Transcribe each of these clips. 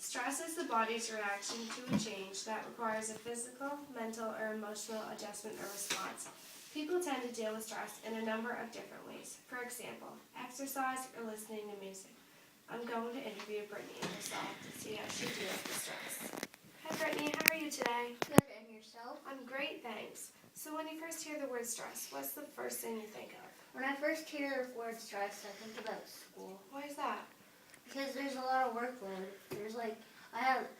Stress is the body's reaction to a change that requires a physical, mental, or emotional adjustment or response. People tend to deal with stress in a number of different ways. For example, exercise or listening to music. I'm going to interview Brittany herself to see how she deals with stress. Hi Brittany, how are you today? Good, and yourself? I'm great, thanks. So when you first hear the word stress, what's the first thing you think of? When I first hear the word stress, I think about school. Why is that? Because there's a lot of workload.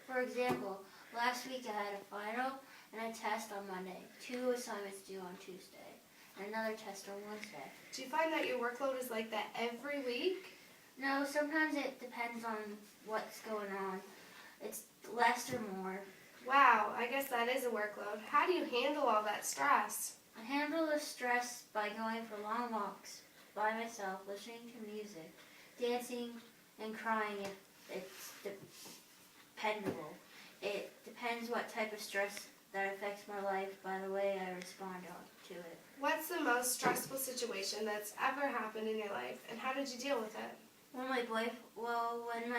For example, last week I had a final and a test on Monday, 2 assignments due on Tuesday, and another test on Wednesday. Do you find that your workload is like that every week? No, sometimes it depends on what's going on. It's less or more. Wow, I guess that is a workload. How do you handle all that stress? I handle the stress by going for long walks by myself, listening to music, dancing, and crying if it's dependable. It depends what type of stress that affects my life by the way I respond to it. What's the most stressful situation that's ever happened in your life, and how did you deal with it? When my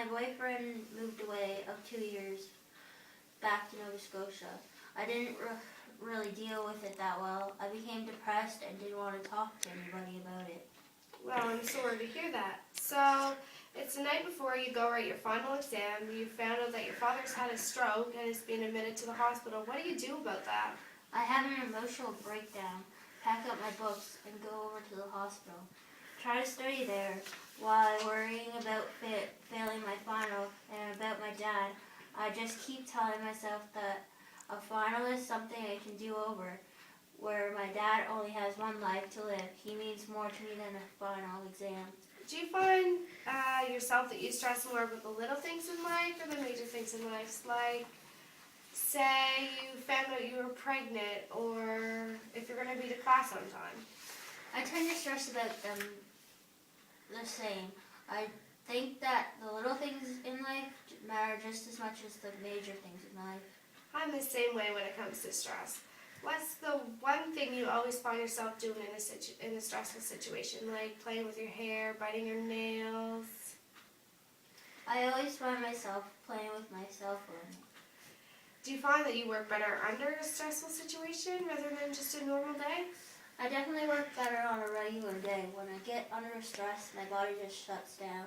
boyfriend moved away of 2 years back to Nova Scotia, I didn't really deal with it that well. I became depressed and didn't want to talk to anybody about it. Well, I'm sorry to hear that. So, it's the night before you go write your final exam. You found out that your father's had a stroke and is being admitted to the hospital. What do you do about that? I have an emotional breakdown, pack up my books, and go over to the hospital. Try to study there while worrying about failing my final and about my dad. I just keep telling myself that a final is something I can do over, where my dad only has one life to live. He means more to me than a final exam. Do you find yourself that you stress more about the little things in life or the major things in life? Like, say you found out you were pregnant, or if you're going to be to class on time. I tend to stress about them the same. I think that the little things in life matter just as much as the major things in life. I'm the same way when it comes to stress. What's the one thing you always find yourself doing in a stressful situation, like playing with your hair, biting your nails? I always find myself playing with my cell phone. Do you find that you work better under a stressful situation rather than just a normal day? I definitely work better on a regular day. When I get under stress, my body just shuts down.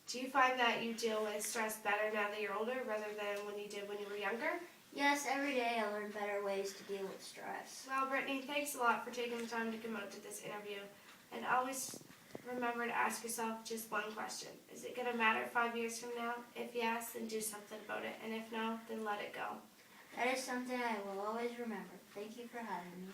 Do you find that you deal with stress better now that you're older rather than when you did when you were younger? Yes, every day I learn better ways to deal with stress. Well, Brittany, thanks a lot for taking the time to come out to this interview. And always remember to ask yourself just one question. Is it going to matter 5 years from now? If yes, then do something about it. And if no, then let it go. That is something I will always remember. Thank you for having me.